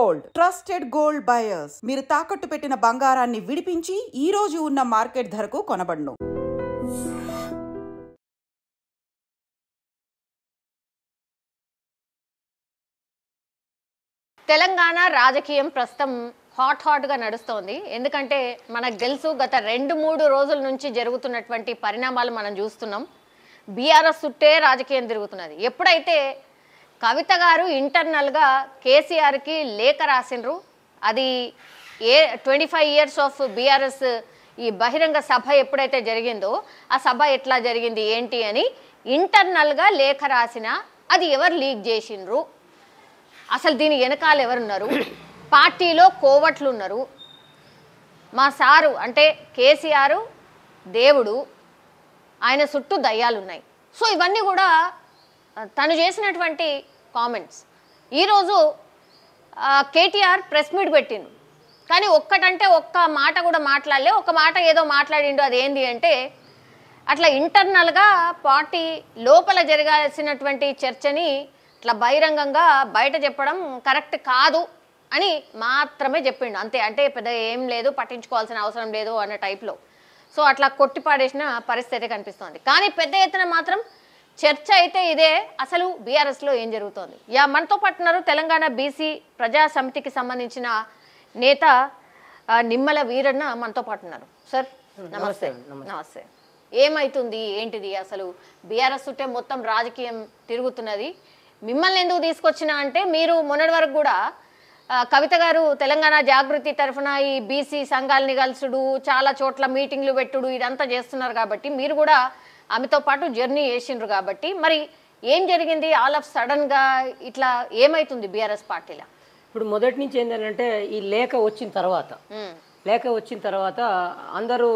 Gold, trusted gold buyers. మీరు తాకట్టు పెట్టిన బంగారాన్ని విడిపించి ఈ రోజు ఉన్న మార్కెట్ ధరకు కొనబడును. తెలంగాణ రాజకీయం ప్రస్తుతం హాట్గా నడుస్తోంది. ఎందుకంటే మనకు తెలుసు గత 2-3 రోజుల నుంచి జరుగుతున్నటువంటి పరిణామాలు మనం చూస్తున్నాం. బీఆర్ఎస్ చుట్టే రాజకీయం తిరుగుతున్నది. ఎప్పుడైతే కవిత గారు ఇంటర్నల్గా కేసీఆర్కి లేఖ రాసిండ్రు, అది 25 years ఆఫ్ బీఆర్ఎస్ ఈ బహిరంగ సభ ఎప్పుడైతే జరిగిందో ఆ సభ ఎట్లా జరిగింది ఏంటి అని ఇంటర్నల్గా లేఖ రాసిన అది ఎవరు లీక్ చేసిండ్రు, అసలు దీని వెనకాల ఎవరున్నారు, పార్టీలో కోవట్లు ఉన్నారు, మా సారు అంటే కేసీఆర్ దేవుడు, ఆయన చుట్టూ దయ్యాలు ఉన్నాయి. సో ఇవన్నీ కూడా తను చేసినటువంటి కామెంట్స్. ఈరోజు కేటీఆర్ ప్రెస్ మీట్ పెట్టిండు, కానీ ఒక్కటంటే ఒక్క మాట కూడా మాట్లాడలే. ఒక మాట ఏదో మాట్లాడిండు, అదేంటి అంటే అట్లా ఇంటర్నల్గా పార్టీ లోపల జరగాల్సినటువంటి చర్చని ఇట్లా బహిరంగంగా బయట చెప్పడం కరెక్ట్ కాదు అని మాత్రమే చెప్పిండు, అంతే. అంటే పెద్ద ఏం లేదు, పట్టించుకోవాల్సిన అవసరం లేదు అన్న టైప్లో. సో అట్లా కొట్టిపాడేసిన పరిస్థితి కనిపిస్తోంది. కానీ పెద్ద ఎత్తున మాత్రం చర్చ అయితే ఇదే, అసలు బీఆర్ఎస్లో ఏం జరుగుతోంది. మనతో పాటున్నారు తెలంగాణ బీసీ ప్రజా సమితికి సంబంధించిన నేత నిమ్మల వీరన్న మనతో పాటున్నారు. సార్ నమస్తే. నమస్తే. ఏమైతుంది ఏంటిది అసలు? బీఆర్ఎస్ చుట్టే మొత్తం రాజకీయం తిరుగుతున్నది. మిమ్మల్ని ఎందుకు తీసుకొచ్చినా అంటే మీరు మొన్నటి వరకు కూడా కవిత గారు తెలంగాణ జాగృతి తరఫున ఈ బీసీ సంఘాలని కలుసుడు, చాలా చోట్ల మీటింగ్లు పెట్టుడు, ఇదంతా చేస్తున్నారు కాబట్టి మీరు కూడా ఆమెతో పాటు జర్నీ చేసిండ్రు కాబట్టి మరి ఏం జరిగింది ఆల్ ఆఫ్ సడన్గా ఇట్లా ఏమైతుంది బీఆర్ఎస్ పార్టీలో? ఇప్పుడు మొదటి నుంచి ఏంటంటే ఈ లేఖ వచ్చిన తర్వాత అందరూ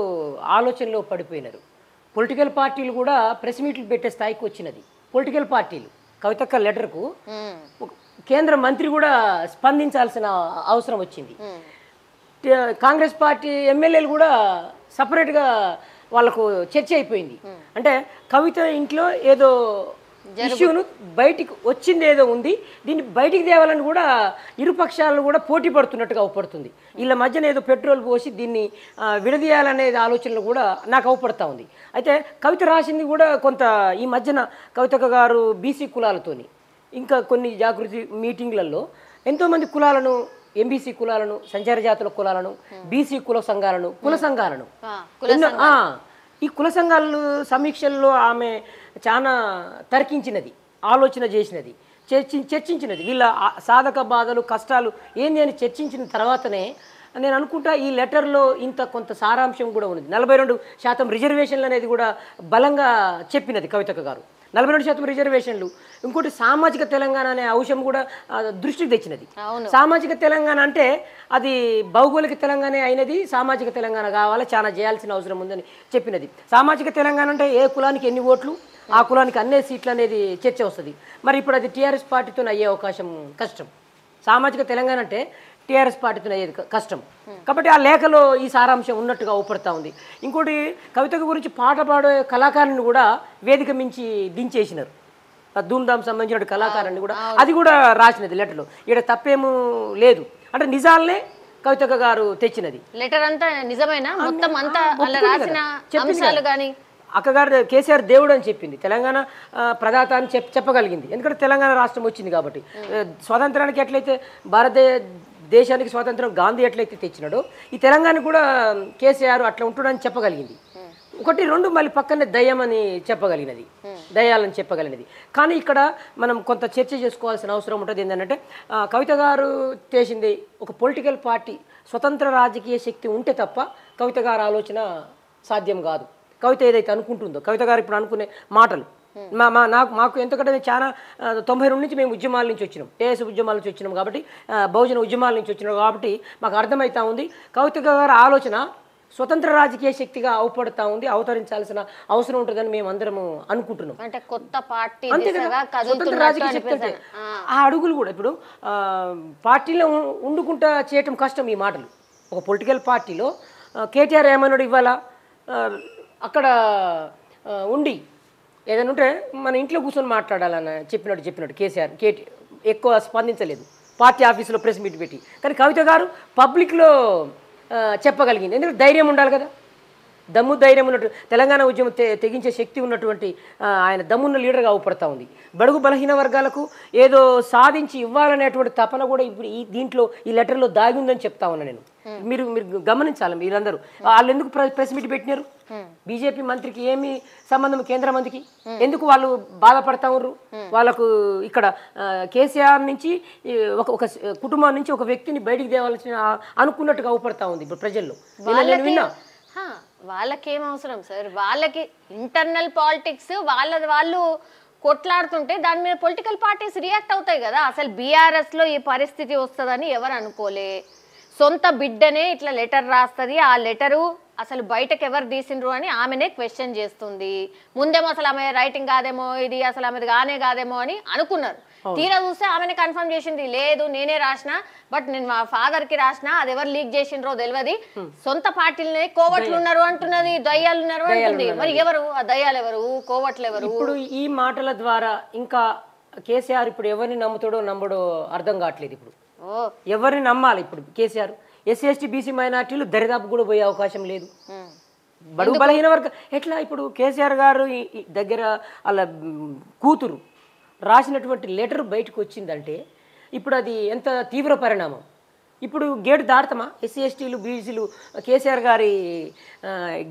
ఆలోచనలో పడిపోయినారు. పొలిటికల్ పార్టీలు కూడా ప్రెస్ మీట్లు పెట్టే స్థాయికి వచ్చినది. పొలిటికల్ పార్టీలు కవితక్క లెటర్కు కేంద్ర మంత్రి కూడా స్పందించాల్సిన అవసరం వచ్చింది. కాంగ్రెస్ పార్టీ ఎమ్మెల్యేలు కూడా సపరేట్గా వాళ్ళకు చర్చ అయిపోయింది. అంటే కవిత ఇంట్లో ఏదో ఇష్యూను బయటికి వచ్చింది ఏదో ఉంది, దీన్ని బయటికి తేవాలని కూడా ఇరుపక్షాలను కూడా పోటీ పడుతున్నట్టుగా అవపడుతుంది. వీళ్ళ మధ్యన ఏదో పెట్రోల్ పోసి దీన్ని విడదీయాలనేది ఆలోచనలు కూడా నాకు అవపడతా ఉంది. అయితే కవిత రాసింది కూడా కొంత ఈ మధ్యన కవితక్క గారు బీసీ కులాలతోని ఇంకా కొన్ని జాగృతి మీటింగ్లలో ఎంతోమంది కులాలను, ఎంబీసీ కులాలను, సంచార జాతుల కులాలను, బీసీ కుల సంఘాలను ఈ కుల సంఘాలు సమీక్షల్లో ఆమె చాలా తర్కించినది, ఆలోచన చేసినది, చర్చించినది. వీళ్ళ సాధక బాధలు, కష్టాలు ఏంది అని చర్చించిన తర్వాతనే నేను అనుకుంటా ఈ లెటర్లో ఇంత కొంత సారాంశం కూడా ఉన్నది. 42% రిజర్వేషన్లు అనేది కూడా బలంగా చెప్పినది కవితక్క గారు. 42% రిజర్వేషన్లు. ఇంకోటి సామాజిక తెలంగాణ అనే అంశం కూడా దృష్టికి తెచ్చినది. సామాజిక తెలంగాణ అంటే అది భౌగోళిక తెలంగాణ అయినది, సామాజిక తెలంగాణ కావాలి, చాలా చేయాల్సిన అవసరం ఉందని చెప్పినది. సామాజిక తెలంగాణ అంటే ఏ కులానికి ఎన్ని ఓట్లు, ఆ కులానికి అన్నే సీట్లు అనేది చర్చ వస్తుంది. మరి ఇప్పుడు అది టీఆర్ఎస్ పార్టీతో అయ్యే అవకాశం కష్టం. సామాజిక తెలంగాణ అంటే టీఆర్ఎస్ పార్టీతో అయ్యేది కష్టం. కాబట్టి ఆ లేఖలో ఈ సారాంశం ఉన్నట్టుగా ఊపడుతూ ఉంది. ఇంకోటి కవిత గురించి పాట పాడే కళాకారుని కూడా వేదిక మించి దించేసినారు. ధూమ్ధామ్ సంబంధించిన కళాకారుని కూడా అది కూడా రాసినది లెటర్లో. ఇక్కడ తప్పేమూ లేదు, అంటే నిజాలనే కవితక్క గారు తెచ్చినది. లెటర్ అంతా నిజమేనా? మొత్తం అంతా రాసిన అంశాలు కానీ అక్కగారు కేసీఆర్ దేవుడు అని చెప్పింది, తెలంగాణ ప్రదాత అని చెప్పగలిగింది. ఎందుకంటే తెలంగాణ రాష్ట్రం వచ్చింది కాబట్టి. స్వాతంత్రానికి ఎట్లయితే దేశానికి స్వాతంత్రం గాంధీ ఎట్లయితే తెచ్చినాడో ఈ తెలంగాణ కూడా కేసీఆర్ అట్లా ఉంటుండని చెప్పగలిగింది. 1, 2 మళ్ళీ పక్కనే దయ్యం అని చెప్పగలిగినది, దయ్యాలని చెప్పగలిగినది. కానీ ఇక్కడ మనం కొంత చర్చ చేసుకోవాల్సిన అవసరం ఉంటుంది. ఏంటంటే కవిత గారు చేసింది ఒక పొలిటికల్ పార్టీ స్వతంత్ర రాజకీయ శక్తి ఉంటే తప్ప కవిత గారు ఆలోచన సాధ్యం కాదు. కవిత ఏదైతే అనుకుంటుందో, కవిత గారు ఇప్పుడు అనుకునే మాటలు మాకు ఎంతకంటే చాలా 92 నుంచి మేము ఉద్యమాల నుంచి వచ్చినాం, ఏఎస్ ఉద్యమాల నుంచి వచ్చినాం కాబట్టి, బహుజన ఉద్యమాల నుంచి వచ్చినాం కాబట్టి మాకు అర్థమవుతా ఉంది కవిత గారి ఆలోచన స్వతంత్ర రాజకీయ శక్తిగా అవపడతా ఉంది, అవతరించాల్సిన అవసరం ఉంటుందని మేము అందరము అనుకుంటున్నాం. అంటే కొత్త పార్టీ స్వతంత్ర రాజకీయ శక్తి అంటే ఆ అడుగులు కూడా ఇప్పుడు పార్టీలో ఉండుకుంటా చేయటం కష్టం. ఈ మాటలు ఒక పొలిటికల్ పార్టీలో కేటీఆర్ ఏమన్నాడు ఇవ్వాలా, అక్కడ ఉండి ఏదైనా ఉంటే మన ఇంట్లో కూర్చొని మాట్లాడాలని చెప్పినట్టు కేసీఆర్ ఎక్కువ స్పందించలేదు. పార్టీ ఆఫీసులో ప్రెస్ మీట్ పెట్టి. కానీ కవిత గారు పబ్లిక్లో చెప్పగలిగింది. ఎందుకంటే ధైర్యం ఉండాలి కదా, దమ్ము ధైర్యం ఉన్నట్టు తెలంగాణ ఉద్యమం తెగించే శక్తి ఉన్నటువంటి ఆయన దమ్మున్న లీడర్గా అవపడతా ఉంది. బడుగు బలహీన వర్గాలకు ఏదో సాధించి ఇవ్వాలనేటువంటి తపన కూడా ఇప్పుడు దీంట్లో ఈ లెటర్లో దాగి ఉందని చెప్తా ఉన్నా నేను. మీరు గమనించాలి. మీరందరూ వాళ్ళు ఎందుకు ప్రెస్ మీట్ పెట్టినారు? బీజేపీ మంత్రికి ఏమి సంబంధం కేంద్ర మంత్రికి? ఎందుకు వాళ్ళు బాధపడతా ఉన్నారు? వాళ్ళకు ఇక్కడ కేసీఆర్ నుంచి ఒక కుటుంబం నుంచి ఒక వ్యక్తిని బయటికి తేవాల్సిన అనుకున్నట్టుగా అవపడతా ఉంది ఇప్పుడు ప్రజల్లో. నేను విన్నా. వాళ్ళకేం అవసరం సార్, వాళ్ళకి ఇంటర్నల్ పాలిటిక్స్ వాళ్ళు కొట్లాడుతుంటే దాని మీద పొలిటికల్ పార్టీస్ రియాక్ట్ అవుతాయి కదా. అసలు బీఆర్ఎస్లో ఈ పరిస్థితి వస్తుందని ఎవరు అనుకోలే. సొంత బిడ్డనే ఇట్లా లెటర్ రాస్తుంది, ఆ లెటరు అసలు బయటకు ఎవరు తీసిండ్రు అని ఆమెనే క్వశ్చన్ చేస్తుంది. ముందేమో అసలు ఆమె రైటింగ్ కాదేమో, ఇది అసలు ఆమెది కాదేమో అని అనుకున్నారు. తీరా చూస్తే ఆమెనే కన్ఫర్మ్ చేసింది, లేదు నేనే రాసిన, బట్ నేను మా ఫాదర్ కి రాసిన, అది ఎవరు లీక్ చేసిండ్రో తెలియదు, సొంత పార్టీలనే కోవట్లు ఉన్నారు అంటున్నది, దయ్యాలు ఉన్నారు అంటుంది. మరి ఎవరు ఆ దయ్యాలు, ఎవరు కోవట్లు ఎవరు? ఇప్పుడు ఈ మాటల ద్వారా ఇంకా కేసీఆర్ ఇప్పుడు ఎవరిని నమ్ముతాడో నమ్మడో అర్థం కావట్లేదు. ఇప్పుడు ఎవరిని నమ్మాలి? ఇప్పుడు కేసీఆర్ ఎస్సీ ఎస్టీ బీసీ మైనార్టీలు దరిదాపు కూడా పోయే అవకాశం లేదు. బడుగు బలహీన వర్గం ఎట్లా? ఇప్పుడు కేసీఆర్ గారు దగ్గర వాళ్ళ కూతురు రాసినటువంటి లెటర్ బయటకు వచ్చిందంటే ఇప్పుడు అది ఎంత తీవ్ర పరిణామం. ఇప్పుడు గేటు దాటుతామా? ఎస్సీ ఎస్టీలు బీసీలు కేసీఆర్ గారి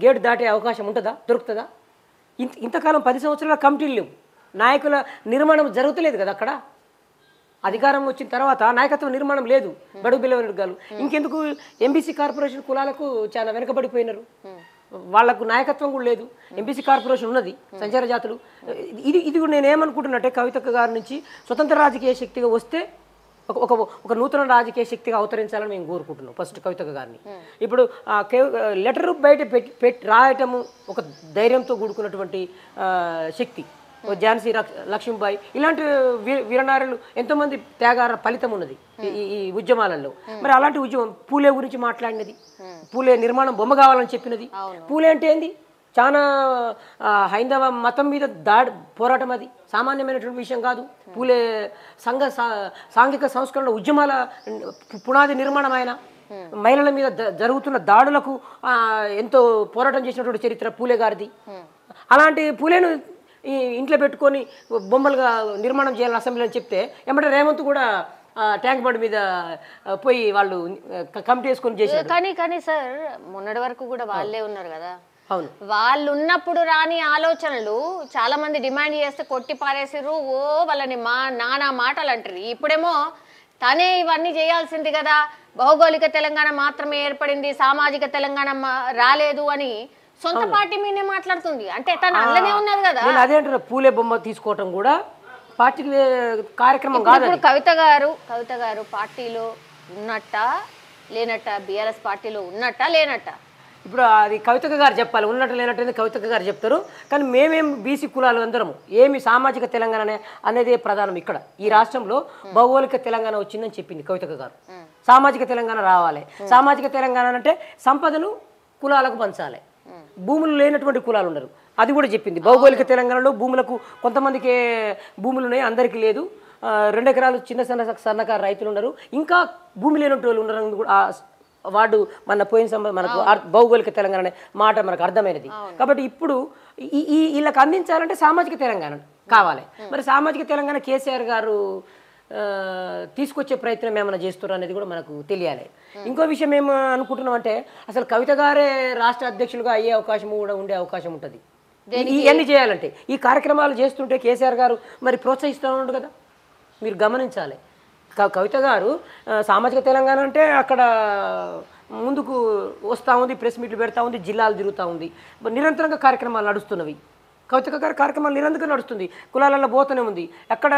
గేటు దాటే అవకాశం ఉంటుందా? దొరుకుతుందా? ఇంతకాలం 10 సంవత్సరాల కమిటీలు లేవు, నాయకుల నిర్మాణం జరుగుతలేదు కదా. అక్కడ అధికారం వచ్చిన తర్వాత నాయకత్వ నిర్మాణం లేదు బడుగు బలహీన వర్గాలు. ఇంకెందుకు ఎంబీసీ కార్పొరేషన్ కులాలకు చాలా వెనకబడిపోయినారు, వాళ్లకు నాయకత్వం కూడా లేదు. ఎంబీసీ కార్పొరేషన్ ఉన్నది, సంచార జాతులు. ఇది కూడా నేనేమనుకుంటున్నట్టే కవితక్క గారి నుంచి స్వతంత్ర రాజకీయ శక్తిగా వస్తే ఒక నూతన రాజకీయ శక్తిగా అవతరించాలని మేము కోరుకుంటున్నాం ఫస్ట్ కవితక్క గారిని. ఇప్పుడు లెటర్ బయట రాయటము ఒక ధైర్యంతో కూడుకున్నటువంటి శక్తి. ఝాన్సీ లక్ష్మీబాయి ఇలాంటి వీరనారులు ఎంతోమంది త్యాగార ఫలితం ఉన్నది ఈ ఉద్యమాలలో. మరి అలాంటి ఉద్యమం పూలే గురించి మాట్లాడినది, పూలే నిర్మాణం బొమ్మ కావాలని చెప్పినది. పూలే అంటే ఏంది? చాలా హైందవ మతం మీద పోరాటం, అది సామాన్యమైనటువంటి విషయం కాదు. పూలే సాంఘిక సంస్కరణ ఉద్యమాల పునాది నిర్మాణం. ఆయన మహిళల మీద జరుగుతున్న దాడులకు ఎంతో పోరాటం చేసినటువంటి చరిత్ర పూలే గారిది. అలాంటి పూలేను ఈ ఇంట్లో పెట్టుకొని బొమ్మలుగా నిర్మాణం చేయాలని అసెంబ్లీ అని చెప్తే ఏమంటే రేవంత్ కూడా ట్యాంక్ బండ్ మీద పోయి వాళ్ళు కమిటీ వేసుకొని చేశారు. కానీ సార్ మొన్నటి వరకు కూడా వాళ్ళే ఉన్నారు కదా. అవును, వాళ్ళు ఉన్నప్పుడు రాని ఆలోచనలు చాలా మంది డిమాండ్ చేస్తే కొట్టి పారేసారు. వాళ్ళని నానా మాటలు అంటారు. ఇప్పుడేమో తనే ఇవన్నీ చేయాల్సింది కదా, భౌగోళిక తెలంగాణ మాత్రమే ఏర్పడింది, సామాజిక తెలంగాణ రాలేదు అని సొంత పార్టీ మీదే మాట్లాడుతుంది. అంటే తను అందులోనే ఉన్నది కదా. నేను అదే అంటున్నా, పూలే బొమ్మ తీసుకోవటం కూడా పార్టీకి కార్యక్రమం కాదు. కవిత గారు పార్టీలో ఉన్నట్ట లేనట్ట, బీఆర్ఎస్ పార్టీలో ఉన్నట్ట లేనట్ట? ఇప్పుడు అది కవితక్క గారు చెప్పాలి. ఉన్నట్టు లేనట్టు కవితక్క గారు చెప్తారు. కానీ మేమేం బీసీ కులాలు అందరము ఏమి సామాజిక తెలంగాణ అనేదే ప్రధానం. ఇక్కడ ఈ రాష్ట్రంలో భౌగోళిక తెలంగాణ వచ్చిందని చెప్పింది కవితక్క గారు. సామాజిక తెలంగాణ రావాలి. సామాజిక తెలంగాణ అంటే సంపదను కులాలకు పంచాలి. భూములు లేనటువంటి కులాలు ఉన్నారు, అది కూడా చెప్పింది. భౌగోళిక తెలంగాణలో భూములకు కొంతమందికి భూములు ఉన్నాయి, అందరికీ లేదు. 2 ఎకరాలు చిన్న సన్నకారు రైతులు ఉన్నారు, ఇంకా భూమి లేనటువంటి వాళ్ళు ఉన్నారు కూడా. వాడు మన పోయిన మనకు భౌగోళిక తెలంగాణ అనే మాట మనకు అర్థమైనది. కాబట్టి ఇప్పుడు వీళ్ళకి అందించాలంటే సామాజిక తెలంగాణ కావాలి. మరి సామాజిక తెలంగాణ కేసీఆర్ గారు తీసుకొచ్చే ప్రయత్నం ఏమైనా చేస్తారు అనేది కూడా మనకు తెలియాలి. ఇంకో విషయం ఏమో అనుకుంటున్నాం అంటే అసలు కవిత గారే రాష్ట్ర అధ్యక్షులుగా అయ్యే అవకాశం కూడా ఉండే అవకాశం ఉంటుంది ఇవన్నీ చేయాలంటే. ఈ కార్యక్రమాలు చేస్తుంటే కేసీఆర్ గారు మరి ప్రోత్సహిస్తూ ఉండు కదా, మీరు గమనించాలి. కవిత గారు సామాజిక తెలంగాణ అంటే అక్కడ ముందుకు వస్తూ ఉంది, ప్రెస్ మీట్లు పెడతా ఉంది, జిల్లాలు తిరుగుతూ ఉంది, నిరంతరంగా కార్యక్రమాలు నడుస్తున్నవి. కవితక్క గారి కార్యక్రమాలు నిరంతరంగా నడుస్తుంది, కులాలలో పోతూనే ఉంది. ఎక్కడ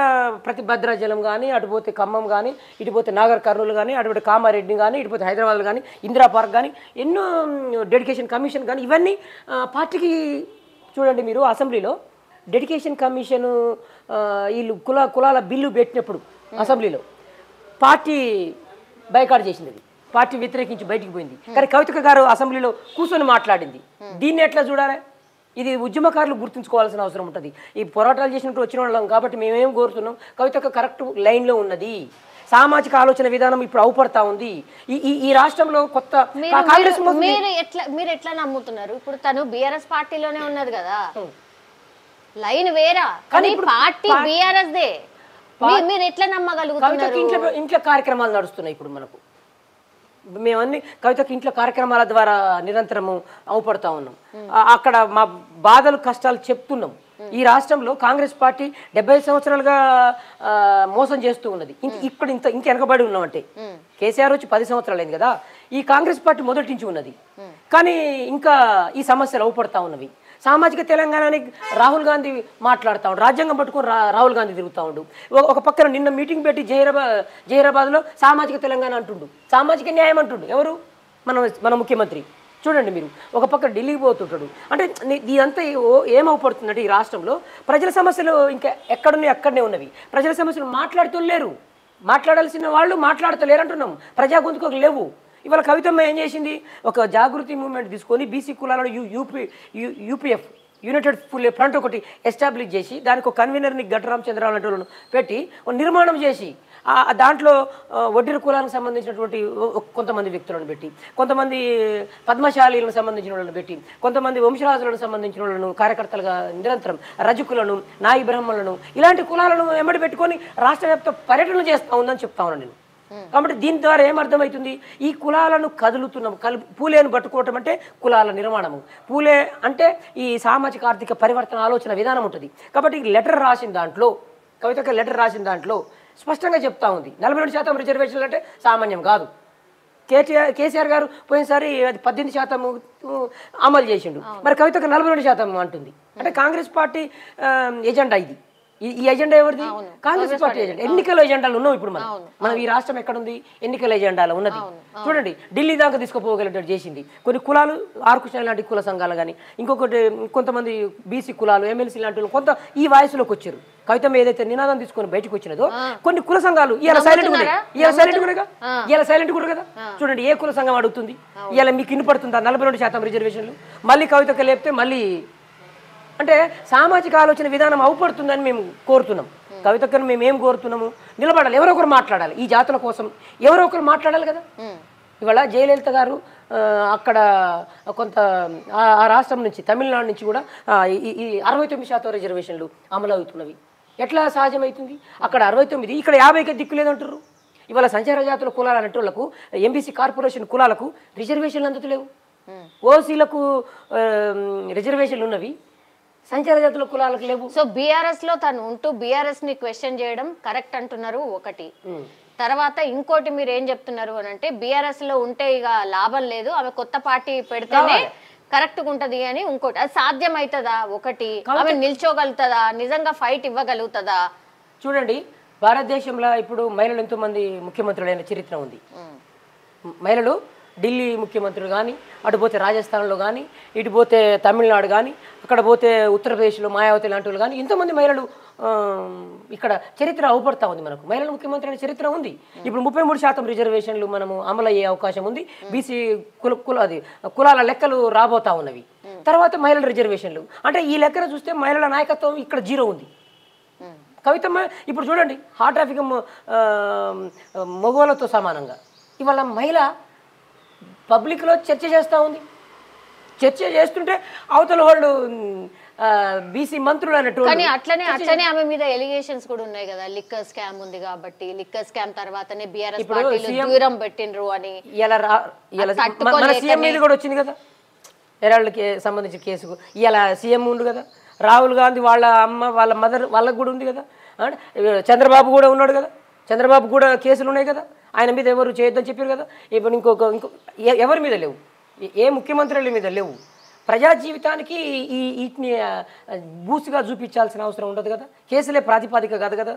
ప్రతి భద్రాచలం కానీ, అటుపోతే ఖమ్మం కానీ, ఇటుపోతే నాగర్ కర్నూలు కానీ, అటుపోతే కామారెడ్డి కానీ, ఇటుపోతే హైదరాబాద్ కానీ, ఇందిరా పార్క్ కానీ, ఎన్నో డెడికేషన్ కమిషన్ కానీ, ఇవన్నీ పార్టీకి చూడండి. మీరు అసెంబ్లీలో డెడికేషన్ కమిషన్ వీళ్ళు కులాల బిల్లు పెట్టినప్పుడు అసెంబ్లీలో పార్టీ బైకాట్ చేసింది, పార్టీ వ్యతిరేకించి బయటికి పోయింది. కానీ కవితక్క గారు అసెంబ్లీలో కూర్చొని మాట్లాడింది. దీన్ని ఎట్లా చూడాలి? ఇది ఉద్యమకారులు గుర్తుంచుకోవాల్సిన అవసరం ఉంటుంది. ఈ పోరాటాలు చేసినట్టు వచ్చిన వాళ్ళం కాబట్టి మేమేం కోరుతున్నాం, కవితక్క కరెక్ట్ లైన్లో ఉన్నది. సామాజిక ఆలోచన విధానం ఇప్పుడు అవుపడతా ఉంది. ఈ రాష్ట్రంలో కొత్త కాంగ్రెస్ మీరు ఎట్లా నమ్ముతున్నారు? ఇప్పుడు తను బీఆర్ఎస్ పార్టీలోనే ఉన్నది కదా, లైన్ వేరా కానీ పార్టీ బీఆర్ఎస్ దే. మీరు ఎట్లా నమ్మగలుగుతున్నారు? ఇంట్లో కార్యక్రమాలు నడుస్తున్నాయి ఇప్పుడు మనకు. మేమన్నీ కవితకి ఇంట్లో కార్యక్రమాల ద్వారా నిరంతరము అవుపడతా ఉన్నాం. అక్కడ మా బాధలు కష్టాలు చెప్తున్నాం. ఈ రాష్ట్రంలో కాంగ్రెస్ పార్టీ 70 సంవత్సరాలుగా మోసం చేస్తూ ఉన్నది. ఇక్కడ ఇంత వెనకబడి ఉన్నామంటే కేసీఆర్ వచ్చి 10 సంవత్సరాలు అయింది కదా, ఈ కాంగ్రెస్ పార్టీ మొదటి నుంచి ఉన్నది. కానీ ఇంకా ఈ సమస్యలు అవుపడతా ఉన్నవి. సామాజిక తెలంగాణని రాహుల్ గాంధీ మాట్లాడుతూ ఉండు, రాజ్యాంగం పట్టుకొని రాహుల్ గాంధీ తిరుగుతూ ఉండు. ఒక పక్కన నిన్న మీటింగ్ పెట్టి జహీరాబాద్లో సామాజిక తెలంగాణ అంటుండు, సామాజిక న్యాయం అంటుండు. ఎవరు? మన ముఖ్యమంత్రి. చూడండి మీరు, ఒక పక్క ఢిల్లీకి పోతుంటాడు. అంటే ఇదంతా ఏమవుపడుతుందంటే ఈ రాష్ట్రంలో ప్రజల సమస్యలు ఇంకా ఎక్కడున్నాయి అక్కడనే ఉన్నవి. ప్రజల సమస్యలు మాట్లాడుతూ లేరు, మాట్లాడాల్సిన వాళ్ళు మాట్లాడతలేరు అంటున్నాం. ప్రజా గొంతుకు లేవు. ఇవాళ కవితమ్మ ఏం చేసింది? ఒక జాగృతి మూవ్మెంట్ తీసుకొని బీసీ కులాలను యూపీఎఫ్ యునైటెడ్ ఫ్రంట్ ఒకటి ఎస్టాబ్లిష్ చేసి దానికి ఒక కన్వీనర్ని గడ్డరామచంద్రరావు లాంటి వాళ్ళను పెట్టి నిర్మాణం చేసి దాంట్లో వడ్డీర కులానికి సంబంధించినటువంటి కొంతమంది వ్యక్తులను పెట్టి, కొంతమంది పద్మశాలీలకు సంబంధించిన వాళ్ళని పెట్టి, కొంతమంది వంశరాజులకు సంబంధించిన వాళ్ళను కార్యకర్తలుగా నిరంతరం రజకులను, నాయి బ్రాహ్మణులను, ఇలాంటి కులాలను వెంబడి పెట్టుకొని రాష్ట్ర వ్యాప్త పర్యటనలు చేస్తూ ఉందని చెప్తా ఉన్నాను నేను. కాబట్టి దీని ద్వారా ఏమర్థమవుతుంది? ఈ కులాలను కదులుతున్నాం. పూలేను పట్టుకోవటం అంటే కులాల నిర్మాణము. పూలే అంటే ఈ సామాజిక ఆర్థిక పరివర్తన ఆలోచన విధానం ఉంటుంది. కాబట్టి లెటర్ రాసిన దాంట్లో, కవితకి లెటర్ రాసిన దాంట్లో స్పష్టంగా చెప్తా ఉంది 42% రిజర్వేషన్లు అంటే సామాన్యం కాదు. కేసీఆర్ గారు పోయినసారి అది 18% అమలు చేసిండు. మరి కవితకు 42% అంటుంది. అంటే కాంగ్రెస్ పార్టీ ఎజెండా ఇది. ఈ ఎజెండా ఎవరిది? Congress party agenda. ఎన్నికల ఎజెండాలు ఉన్నాం ఇప్పుడు మనం ఈ రాష్ట్రం ఎక్కడుంది? ఎన్నికల ఎజెండాలో ఉన్నది. చూడండి, ఢిల్లీ దాకా తీసుకుపోగలిగేటట్టు చేసింది. కొన్ని కులాలు, ఆర్కృష్ణ లాంటి కుల సంఘాలు కానీ, ఇంకొకటి కొంతమంది బీసీ కులాలు, ఎమ్మెల్సీ లాంటి కొంత ఈ వాయిస్లోకి వచ్చారు. కవిత ఏదైతే నినాదం తీసుకొని బయటకు వచ్చినదో కొన్ని కుల సంఘాలు ఇలా సైలెంట్ కూడా కదా. చూడండి, ఏ కుల సంఘం అడుగుతుంది? ఇలా మీకు వినపడుతుందా 42% రిజర్వేషన్లు? మళ్ళీ కవితకు లేపితే మళ్ళీ అంటే సామాజిక ఆలోచన విధానం అవుపడుతుందని మేము కోరుతున్నాం. కవితక్కను మేము ఏం కోరుతున్నాము? నిలబడాలి, ఎవరో ఒకరు మాట్లాడాలి. ఈ జాతుల కోసం ఎవరో ఒకరు మాట్లాడాలి కదా. ఇవాళ జయలలిత గారు అక్కడ కొంత ఆ రాష్ట్రం నుంచి, తమిళనాడు నుంచి కూడా ఈ 69% రిజర్వేషన్లు అమలు అవుతున్నవి. ఎట్లా సహజమవుతుంది? అక్కడ 69, ఇక్కడ 50కి దిక్కు లేదంటారు. ఇవాళ సంచార జాతుల కులాలు అనేటోళ్లకు, ఎంబీసీ కార్పొరేషన్ కులాలకు రిజర్వేషన్లు అందుతలేవు. ఓసీలకు రిజర్వేషన్లు ఉన్నవి, సంచార జాతుల కులాలకు లేవు. సో బీఆర్ఎస్ లో తను ఉంటూ బీఆర్ఎస్ ని క్వశ్చన్ చేయడం కరెక్ట్ అంటున్నారు ఒకటి. తర్వాత ఇంకోటి మీరు ఏం చెప్తున్నారు అని అంటే, బీఆర్ఎస్ లో ఉంటే ఇక లాభం లేదు, ఆమె కొత్త పార్టీ పెడితేనే కరెక్ట్ గా ఉంటది అని ఇంకోటి. అది సాధ్యం అవుతుందా? ఒకటి, ఆమె నిల్చోగలుగుతుందా? నిజంగా ఫైట్ ఇవ్వగలుగుతుందా? చూడండి, భారతదేశంలో ఇప్పుడు మహిళలు ఎంతో మంది ముఖ్యమంత్రులైన చరిత్ర ఉంది. మహిళలు ఢిల్లీ ముఖ్యమంత్రులు కానీ, అటు పోతే రాజస్థాన్లో కానీ, ఇటు పోతే తమిళనాడు కానీ, అక్కడ పోతే ఉత్తరప్రదేశ్లో మాయావతి లాంటి వాళ్ళు కానీ, ఎంతోమంది మహిళలు ఇక్కడ చరిత్ర అవుపడతా ఉంది. మనకు మహిళల ముఖ్యమంత్రి అనే చరిత్ర ఉంది. ఇప్పుడు 33% రిజర్వేషన్లు మనము అమలు అయ్యే అవకాశం ఉంది. బీసీ కులాల లెక్కలు రాబోతా ఉన్నవి. తర్వాత మహిళల రిజర్వేషన్లు అంటే ఈ లెక్కన చూస్తే మహిళల నాయకత్వం ఇక్కడ 0 ఉంది. కవితమ్మ ఇప్పుడు చూడండి, హాట్ ట్రాఫిక్ మగవాళ్ళతో సమానంగా ఇవాళ మహిళ పబ్లిక్లో చర్చ చేస్తూ ఉంది. చర్చ చేస్తుంటే అవతల వాళ్ళు బీసీ మంత్రులు అన్నట్టు. కానీ అట్లనే ఆమె మీద ఎలిగేషన్స్ కూడా ఉన్నాయి కదా, లిక్కర్ స్కామ్ ఉంది కాబట్టి, లిక్కర్ స్కామ్ తర్వాతనే బీఆర్ఎస్ పార్టీలో దూరం పెట్టిండ్రు అని మన సీఎం మీద కూడా వచ్చింది కదా, ఎరాళ్ళకి సంబంధించిన కేసు. ఇలా సీఎం ఉండు కదా, రాహుల్ గాంధీ వాళ్ళ అమ్మ వాళ్ళ మదర్ వాళ్ళకు కూడా ఉంది కదా, చంద్రబాబు కూడా ఉన్నాడు కదా, చంద్రబాబు కూడా కేసులు ఉన్నాయి కదా, ఆయన మీద ఎవరు చేయొద్దని చెప్పారు కదా. ఇప్పుడు ఇంకో ఎవరి మీద లేవు, ఏ ముఖ్యమంత్రుల మీద లేవు. ప్రజా జీవితానికి వీటిని బూస్గా చూపించాల్సిన అవసరం ఉండదు కదా, కేసులే ప్రాతిపాదిక కాదు కదా.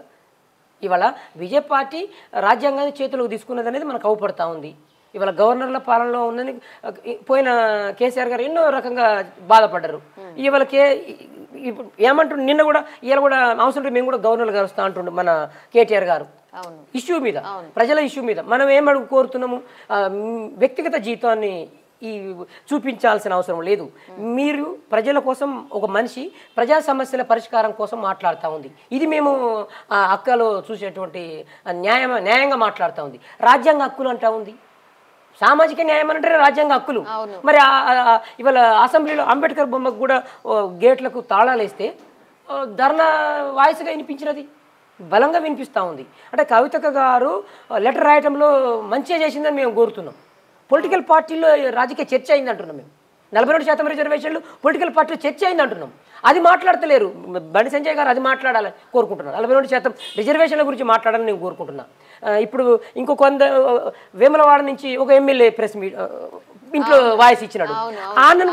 ఇవాళ బీజేపీ పార్టీ రాజ్యాంగాన్ని చేతులకు తీసుకున్నది అనేది మనకు అవుపడతా ఉంది. ఇవాళ గవర్నర్ల పాలనలో ఉందని పోయిన కేసీఆర్ గారు ఎన్నో రకంగా బాధపడ్డారు. ఇవాళ ఇప్పుడు ఏమంటుండే, నిన్న కూడా ఇవాళ కూడా అవసరం మేము కూడా గవర్నర్ గారు వస్తా అంటుండే మన కేటీఆర్ గారు ఇష్యూ మీద, ప్రజల ఇష్యూ మీద. మనం ఏమడుగు కోరుతున్నాము? వ్యక్తిగత జీవితాన్ని ఈ చూపించాల్సిన అవసరం లేదు. మీరు ప్రజల కోసం ఒక మనిషి ప్రజా సమస్యల పరిష్కారం కోసం మాట్లాడుతూ ఉంది. ఇది మేము అక్కలో చూసేటువంటి న్యాయంగా మాట్లాడుతూ ఉంది. రాజ్యాంగ హక్కులు అంటా ఉంది. సామాజిక న్యాయం అంటే రాజ్యాంగ హక్కులు. మరి ఇవాళ అసెంబ్లీలో అంబేద్కర్ బొమ్మకు కూడా గేట్లకు తాళాలు వేస్తే ధర్నా వాయిస్గా వినిపించినది, బలంగా వినిపిస్తూ ఉంది. అంటే కవితక్క గారు లెటర్ రాయటంలో మంచిగా చేసిందని మేము కోరుతున్నాం. పొలిటికల్ పార్టీలో రాజకీయ చర్చ అయింది అంటున్నాం. మేము 42% రిజర్వేషన్లు పొలిటికల్ పార్టీలో చర్చ అయింది అంటున్నాం. అది మాట్లాడతలేరు. బండి సంజయ్ గారు అది మాట్లాడాలని కోరుకుంటున్నారు. 42% రిజర్వేషన్ల గురించి మాట్లాడాలని నేను కోరుకుంటున్నా. ఇప్పుడు ఇంకో వేములవాడ నుంచి ఒక ఎమ్మెల్యే ప్రెస్ మీట్ ఇంట్లో వాయిస్ ఇచ్చినాడు. అన్నను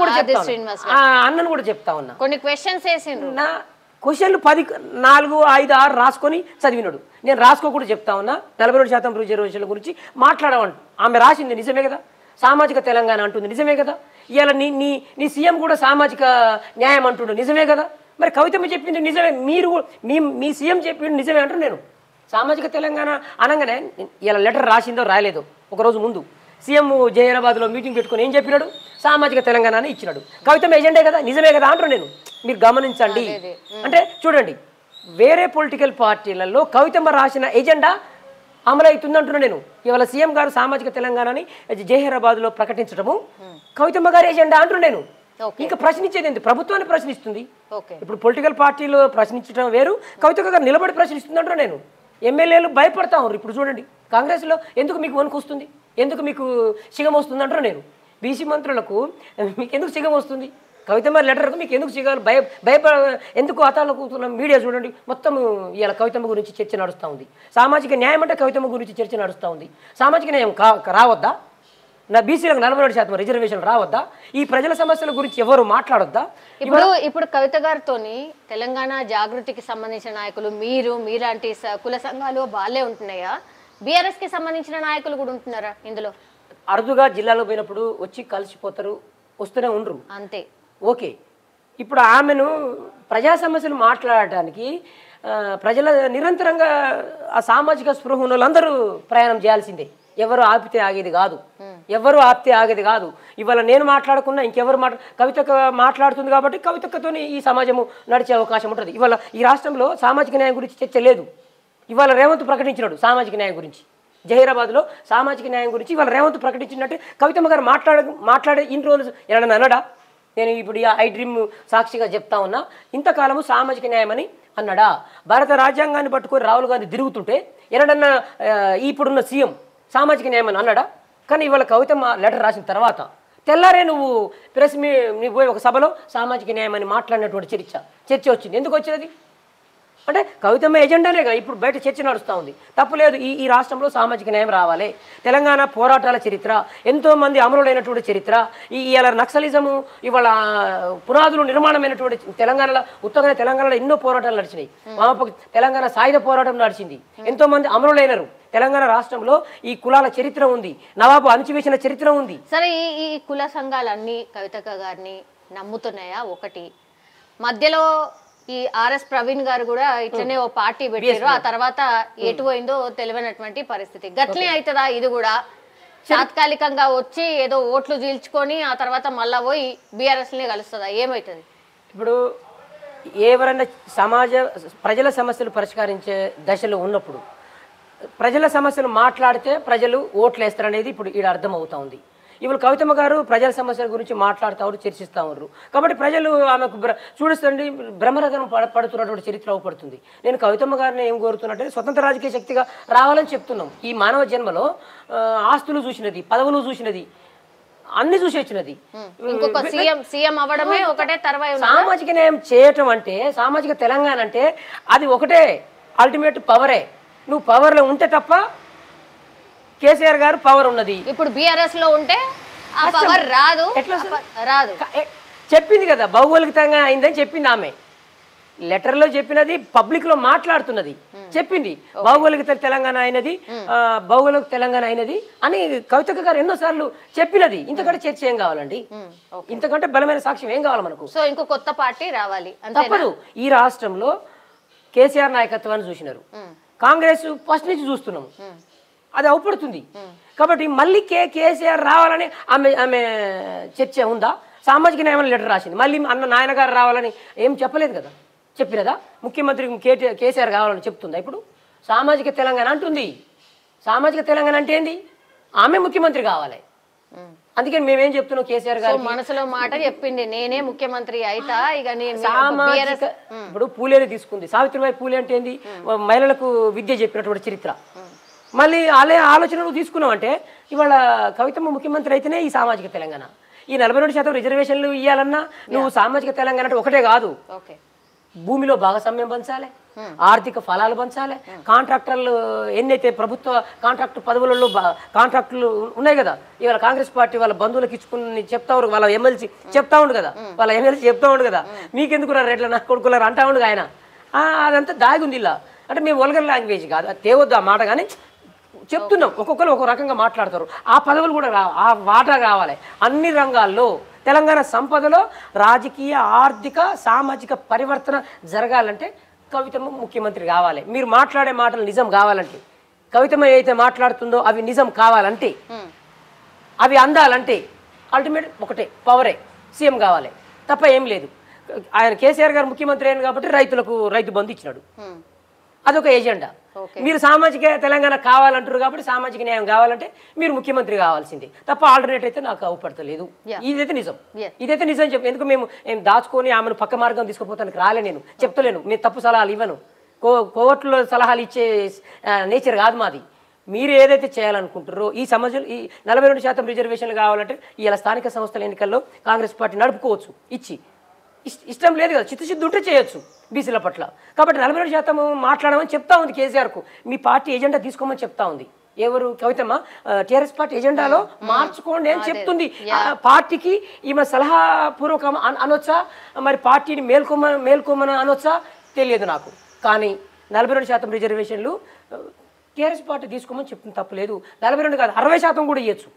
కూడా చెప్తా ఉన్నా. కొన్ని క్వశ్చన్స్ వేసిండ్రు. నా క్వశ్చన్లు 10, 4, 5, 6 రాసుకొని చదివినాడు. నేను రాసుకోకుండా చెప్తా ఉన్నా. 42% రిజర్వేషన్ల గురించి మాట్లాడమంట. ఆమె రాసింది నిజమే కదా. సామాజిక తెలంగాణ అంటుంది నిజమే కదా. ఇవాళ నీ సీఎం కూడా సామాజిక న్యాయం అంటుండు నిజమే కదా. మరి కవితమ్మ చెప్పింది నిజమే, మీరు మీ సీఎం చెప్పింది నిజమే అంటారు. నేను సామాజిక తెలంగాణ అనగానే ఇలా లెటర్ రాసిందో రాయలేదో ఒకరోజు ముందు సీఎం జహీరాబాద్లో మీటింగ్ పెట్టుకొని ఏం చెప్పినాడు? సామాజిక తెలంగాణ అని ఇచ్చినాడు. కవితమ్మ ఏజెండే కదా, నిజమే కదా అంటారు. నేను మీరు గమనించండి. అంటే చూడండి, వేరే పొలిటికల్ పార్టీలలో కవితమ్మ రాసిన ఎజెండా అమలు అవుతుంది అంటున్నా నేను. ఇవాళ సీఎం గారు సామాజిక తెలంగాణని జహీరాబాద్లో ప్రకటించడము కవితమ్మ గారి ఎజెండా అంటున్నా నేను. ఇంకా ప్రశ్నించేది ఏంటి? ప్రభుత్వాన్ని ప్రశ్నిస్తుంది. ఇప్పుడు పొలిటికల్ పార్టీలో ప్రశ్నించడం వేరు, కవితమ్మ గారు నిలబడి ప్రశ్నిస్తుంది అంటున్నా నేను. ఎమ్మెల్యేలు భయపడతా ఉన్నారు. ఇప్పుడు చూడండి, కాంగ్రెస్లో ఎందుకు మీకు వణుకు వస్తుంది, ఎందుకు మీకు సిగం వస్తుంది అంటారు. నేను బీసీ మంత్రులకు మీకు ఎందుకు సిగం వస్తుంది? కవితమ్మ లెటర్కు మీకు ఎందుకు సిగాలు ఎందుకు అతాలో కూర్చున్న మీడియా చూడండి, మొత్తం ఇవాళ కవితమ్మ గురించి చర్చ నడుస్తూ ఉంది. సామాజిక న్యాయం అంటే కవితమ్మ గురించి చర్చ నడుస్తూ ఉంది. సామాజిక న్యాయం రావద్దా? నా బీసీలకు 42% రిజర్వేషన్ రావద్దా? ఈ ప్రజల సమస్యల గురించి ఎవరు మాట్లాడొద్దా? ఇప్పుడు కవిత గారితోని తెలంగాణ జాగృతికి సంబంధించిన నాయకులు మీలాంటి కుల సంఘాలు వాళ్ళే ఉంటున్నాయా? బీఆర్ఎస్ కి సంబంధించిన నాయకులు కూడా ఉంటున్నారా ఇందులో? అరుదుగా జిల్లాలో పోయినప్పుడు వచ్చి కలిసిపోతారు, వస్తూనే ఉండరు అంతే. ఓకే, ఇప్పుడు ఆమెను ప్రజా సమస్యలు మాట్లాడటానికి ప్రజల నిరంతరంగా ఆ సామాజిక స్పృహ ఉన్న వాళ్ళందరూ ప్రయాణం చేయాల్సిందే. ఎవరు ఆపితే ఆగేది కాదు, ఎవరు ఆపితే ఆగేది కాదు. ఇవాళ నేను మాట్లాడకున్నా ఇంకెవరు కవితక్క మాట్లాడుతుంది కాబట్టి కవితక్కతో ఈ సమాజము నడిచే అవకాశం ఉంటుంది. ఇవాళ ఈ రాష్ట్రంలో సామాజిక న్యాయం గురించి చర్చ లేదు. ఇవాళ రేవంత్ ప్రకటించినాడు సామాజిక న్యాయం గురించి. జహీరాబాద్లో సామాజిక న్యాయం గురించి ఇవాళ రేవంత్ ప్రకటించినట్టే కవితమ్మ గారు మాట్లాడే ఇన్ని రోజులు ఏమన్నా అన్నాడా? నేను ఇప్పుడు ఐ డ్రీమ్ సాక్షిగా చెప్తా ఉన్నా, ఇంతకాలము సామాజిక న్యాయం అని అన్నాడా? భారత రాజ్యాంగాన్ని పట్టుకొని రాహుల్ గాంధీ తిరుగుతుంటే ఎన్నడన్నా ఇప్పుడున్న సీఎం సామాజిక న్యాయం అని అన్నాడా? కానీ ఇవాళ కవితమ్మ లెటర్ రాసిన తర్వాత తెల్లారే నువ్వు నువ్వు పోయి ఒక సభలో సామాజిక న్యాయం అని మాట్లాడినటువంటి చర్చ వచ్చింది. ఎందుకు వచ్చినది అంటే కవితమ్మ ఎజెండానేగా ఇప్పుడు బయట చర్చ నడుస్తూ ఉంది. తప్పులేదు, ఈ రాష్ట్రంలో సామాజిక న్యాయం రావాలి. తెలంగాణ పోరాటాల చరిత్ర, ఎంతోమంది అమరులైనటువంటి చరిత్ర, ఇవాళ నక్సలిజము ఇవాళ పునాదులు నిర్మాణమైనటువంటి తెలంగాణలో, ఉత్తర తెలంగాణలో ఎన్నో పోరాటాలు నడిచినాయి. తెలంగాణ సాయుధ పోరాటం నడిచింది, ఎంతోమంది అమరులైనరు. తెలంగాణ రాష్ట్రంలో ఈ కులాల చరిత్ర ఉంది, నవాబు అణచివేసిన చరిత్ర ఉంది. సరే, ఈ కుల సంఘాలన్నీ కవితక్క గారిని నమ్ముతున్నాయా? ఒకటి, మధ్యలో ఈ ఆర్ఎస్ ప్రవీణ్ గారు కూడా ఇట్లనే ఓ పార్టీ పెట్టారు, ఆ తర్వాత ఎటు పోయిందో తెలియనటువంటి పరిస్థితి. గట్లే అవుతుందా ఇది కూడా? తాత్కాలికంగా వచ్చి ఏదో ఓట్లు చీల్చుకొని ఆ తర్వాత మళ్ళా పోయి బీఆర్ఎస్నే కలుస్తుందా? ఏమవుతుంది? ఇప్పుడు ఎవరైనా ప్రజల సమస్యలు పరిష్కరించే దశలో ఉన్నప్పుడు ప్రజల సమస్యలు మాట్లాడితే ప్రజలు ఓట్లు వేస్తారనేది ఇప్పుడు ఈడ అర్థం అవుతా ఉంది. ఇప్పుడు కవితమ్మ గారు ప్రజల సమస్యల గురించి మాట్లాడుతూ చర్చిస్తూ ఉన్నారు కాబట్టి ప్రజలు ఆమెకు చూడండి బ్రహ్మరథం పడుతున్నటువంటి చరిత్ర అవపడుతుంది. నేను కవితమ్మ గారిని ఏం కోరుతున్నట్టే స్వతంత్ర రాజకీయ శక్తిగా రావాలని చెప్తున్నాం. ఈ మానవ జన్మలో ఆస్తులు చూసినది, పదవులు చూసినది, అన్ని చూసి వచ్చినది. సామాజిక న్యాయం చేయటం అంటే, సామాజిక తెలంగాణ అంటే అది ఒకటే అల్టిమేట్ పవరే. నువ్వు పవర్లో ఉంటే తప్ప కేసీఆర్ గారు పవర్ ఉన్నది. ఇప్పుడు బీఆర్ఎస్ లో ఉంటే ఆ పవర్ రాదు. ఎట్లా రాదు? చెప్పింది కదా, భౌగోళికంగా అయిందని చెప్పింది ఆమె. లెటర్లో చెప్పినది, పబ్లిక్ లో మాట్లాడుతున్నది చెప్పింది. భౌగోళిక తెలంగాణ అయినది, భౌగోళిక తెలంగాణ అయినది అని కవితక్క గారు ఎన్నోసార్లు చెప్పినది. ఇంతకంటే చర్చ ఏం కావాలండి? ఇంతకంటే బలమైన సాక్ష్యం ఏం కావాలి మనకు? సో ఇంకో కొత్త పార్టీ రావాలి తప్పదు. ఈ రాష్ట్రంలో కేసీఆర్ నాయకత్వాన్ని చూసినారు, కాంగ్రెస్ ఫస్ట్ నుంచి చూస్తున్నాము. అది అవపడుతుంది. కాబట్టి మళ్ళీ కేసీఆర్ రావాలని ఆమె చర్చ ఉందా? సామాజిక న్యాయం లెటర్ రాసింది, మళ్ళీ నాయనగారు రావాలని ఏం చెప్పలేదు కదా. చెప్పినదా? ముఖ్యమంత్రి కేసీఆర్ కావాలని చెప్తుందా? ఇప్పుడు సామాజిక తెలంగాణ అంటుంది. సామాజిక తెలంగాణ అంటే ఏంది? ఆమె ముఖ్యమంత్రి కావాలి. అందుకని మేమేం చెప్తున్నాం, కేసీఆర్ గారు మనసులో మాట చెప్పింది, నేనే ముఖ్యమంత్రి అయితా. ఇక సామాజిక ఇప్పుడు పూలేని తీసుకుంది. సావిత్రిబాయి పూలే అంటే ఏంది? మహిళలకు విద్య చెప్పినటువంటి చరిత్ర. మళ్ళీ ఆలోచనలు తీసుకున్నాం అంటే ఇవాళ కవితమ్మ ముఖ్యమంత్రి అయితేనే ఈ సామాజిక తెలంగాణ. ఈ 42% రిజర్వేషన్లు ఇవ్వాలన్నా నువ్వు సామాజిక తెలంగాణ అంటే ఒకటే కాదు, భూమిలో భాగస్వామ్యం పంచాలి, ఆర్థిక ఫలాలు పంచాలి, కాంట్రాక్టర్లు ఎన్నైతే ప్రభుత్వ కాంట్రాక్టు పదవులలో కాంట్రాక్టులు ఉన్నాయి కదా, ఇవాళ కాంగ్రెస్ పార్టీ వాళ్ళ బంధువులకు ఇచ్చుకుని చెప్తా ఉండు, వాళ్ళ ఎమ్మెల్సీ చెప్తా ఉండు కదా, వాళ్ళ ఎమ్మెల్సీ చెప్తా ఉండు కదా, మీకెందుకు రెడ్ల నా కొడుకులారు అంటా ఉండు ఆయన. అదంతా దాగి ఉంది ఇలా. అంటే మేము వల్గర్ లాంగ్వేజ్ కాదు, అది తేవద్దు ఆ మాట, కానీ చెప్తున్నాం. ఒక్కొక్కరు ఒక్కొక్క రకంగా మాట్లాడతారు. ఆ పదవులు కూడా ఆ వాటా కావాలి. అన్ని రంగాల్లో తెలంగాణ సంపదలో రాజకీయ, ఆర్థిక, సామాజిక పరివర్తన జరగాలంటే కవితమ్మ ముఖ్యమంత్రి కావాలి. మీరు మాట్లాడే మాటలు నిజం కావాలంటే, కవితమ్మ ఏదైతే మాట్లాడుతుందో అవి నిజం కావాలంటే, అవి అందాలంటే అల్టిమేట్ ఒకటే, పవరే, సీఎం కావాలి తప్ప ఏం లేదు. ఆయన కేసీఆర్ గారు ముఖ్యమంత్రి అయిన కాబట్టి రైతు బంధు ఇచ్చినాడు, అదొక ఎజెండా. మీరు సామాజిక తెలంగాణ కావాలంటారు కాబట్టి సామాజిక న్యాయం కావాలంటే మీరు ముఖ్యమంత్రి కావాల్సిందే తప్ప ఆల్టర్నేట్ అయితే నాకు అవపడతలేదు. ఇదైతే నిజం, ఇదైతే నిజం చెప్పి. ఎందుకు మేము దాచుకొని ఆమెను పక్క మార్గం తీసుకుపోతానికి రాలే, నేను చెప్తలేను, మేము తప్పు సలహాలు ఇవ్వను, కోర్టులో సలహాలు ఇచ్చే నేచర్ కాదు మాది. మీరు ఏదైతే చేయాలనుకుంటారో ఈ సమాజంలో ఈ 42% రిజర్వేషన్లు కావాలంటే ఇలా స్థానిక సంస్థల ఎన్నికల్లో కాంగ్రెస్ పార్టీ నడుపుకోవచ్చు, ఇష్టం లేదు కదా, చిత్తశుద్ధి ఉంటే చేయొచ్చు బీసీల పట్ల. కాబట్టి 42% మాట్లాడమని చెప్తా ఉంది కేసీఆర్కు, మీ పార్టీ ఎజెండా తీసుకోమని చెప్తా ఉంది. ఎవరు? కవితమ్మ టీఆర్ఎస్ పార్టీ ఎజెండాలో మార్చుకోండి అని చెప్తుంది. పార్టీకి ఈమె సలహాపూర్వకం అనొచ్చా, మరి పార్టీని మేల్కోమని అనొచ్చా తెలియదు నాకు. కానీ 42% రిజర్వేషన్లు టీఆర్ఎస్ పార్టీ తీసుకోమని చెప్తుంది, తప్పలేదు. 42 కాదు 60% కూడా ఇవ్వచ్చు.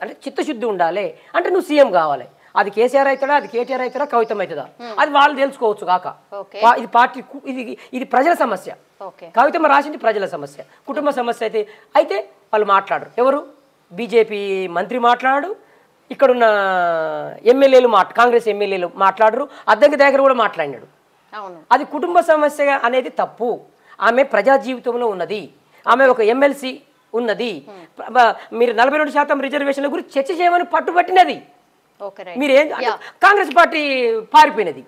అంటే చిత్తశుద్ధి ఉండాలి. అంటే నువ్వు సీఎం కావాలి. అది కేసీఆర్ అవుతాడా, అది కేటీఆర్ అవుతాడా, కవితం అవుతుందా, అది వాళ్ళు తెలుసుకోవచ్చు కాక. ఇది పార్టీ, ఇది ప్రజల సమస్య. కవితమ్మ రాసింది ప్రజల సమస్య, కుటుంబ సమస్య అయితే వాళ్ళు మాట్లాడరు. ఎవరు? బీజేపీ మంత్రి మాట్లాడు, ఇక్కడున్న ఎమ్మెల్యేలు కాంగ్రెస్ ఎమ్మెల్యేలు మాట్లాడరు, అద్దంకి దగ్గర కూడా మాట్లాడినాడు. అది కుటుంబ సమస్య అనేది తప్పు. ఆమె ప్రజా జీవితంలో ఉన్నది, ఆమె ఒక ఎమ్మెల్సీ ఉన్నది. మీరు 42% రిజర్వేషన్ల గురించి చర్చ చేయమని పట్టుబట్టినది. మీరేం కాంగ్రెస్ పార్టీ పారిపోయినది,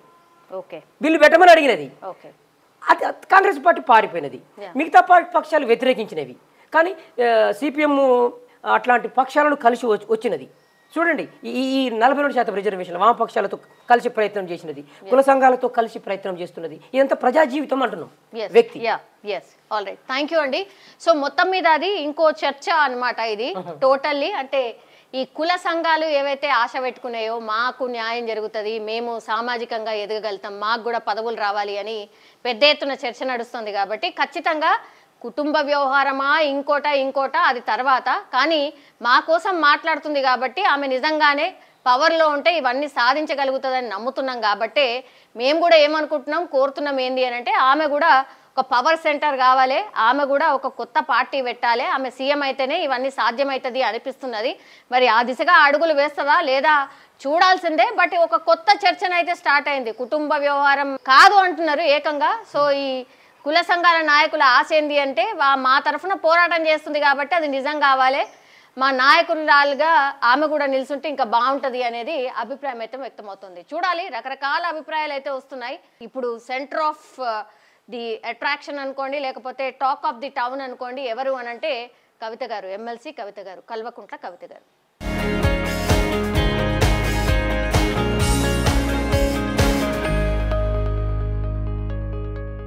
బిల్లు పెట్టమని అడిగినది, అది కాంగ్రెస్ పార్టీ పారిపోయినది. మిగతా పక్షాలు వ్యతిరేకించినవి, కానీ సిపిఎం అట్లాంటి పక్షాలను కలిసి వచ్చినది. చూడండి, ఈ 42% రిజర్వేషన్లు వామపక్షాలతో కలిసి ప్రయత్నం చేసినది, కుల సంఘాలతో కలిసి ప్రయత్నం చేస్తున్నది. ఇదంతా ప్రజా జీవితం అంటున్నాం వ్యక్తి. ఆల్ రైట్, థ్యాంక్ యూ అండి. సో మొత్తం మీద అది ఇంకో చర్చ అన్నమాట ఇది టోటల్లీ. అంటే ఈ కుల సంఘాలు ఏవైతే ఆశ పెట్టుకున్నాయో మాకు న్యాయం జరుగుతుంది, మేము సామాజికంగా ఎదగగలుగుతాం, మాకు కూడా పదవులు రావాలి అని పెద్ద ఎత్తున చర్చ నడుస్తుంది. కాబట్టి ఖచ్చితంగా కుటుంబ వ్యవహారమా ఇంకోట అది తర్వాత, కానీ మా కోసం మాట్లాడుతుంది కాబట్టి ఆమె నిజంగానే పవర్లో ఉంటే ఇవన్నీ సాధించగలుగుతుందని నమ్ముతున్నాం. కాబట్టి మేము కూడా ఏమనుకుంటున్నాం, కోరుతున్నాం ఏంటి అని అంటే ఆమె కూడా ఒక పవర్ సెంటర్ కావాలి, ఆమె కూడా ఒక కొత్త పార్టీ పెట్టాలి, ఆమె సీఎం అయితేనే ఇవన్నీ సాధ్యమవుతుంది అనిపిస్తున్నది. మరి ఆ దిశగా అడుగులు వేస్తుందా లేదా చూడాల్సిందే. బట్ ఒక కొత్త చర్చనైతే స్టార్ట్ అయింది. కుటుంబ వ్యవహారం కాదు అంటున్నారు ఏకంగా. సో ఈ కుల సంఘాల నాయకుల ఆశ ఏంది అంటే మా తరఫున పోరాటం చేస్తుంది కాబట్టి అది నిజం కావాలి, మా నాయకురాలుగా ఆమె కూడా నిల్చుంటే ఇంకా బాగుంటుంది అనేది అభిప్రాయం అయితే వ్యక్తమవుతుంది. చూడాలి, రకరకాల అభిప్రాయాలు అయితే వస్తున్నాయి. ఇప్పుడు సెంటర్ ఆఫ్ ది అట్రాక్షన్ అనుకోండి, లేకపోతే టాక్ ఆఫ్ ది టౌన్ అనుకోండి, ఎవరు అనంటే కవిత గారు, ఎమ్మెల్సీ కవిత గారు, కల్వకుంట్ల కవిత గారు.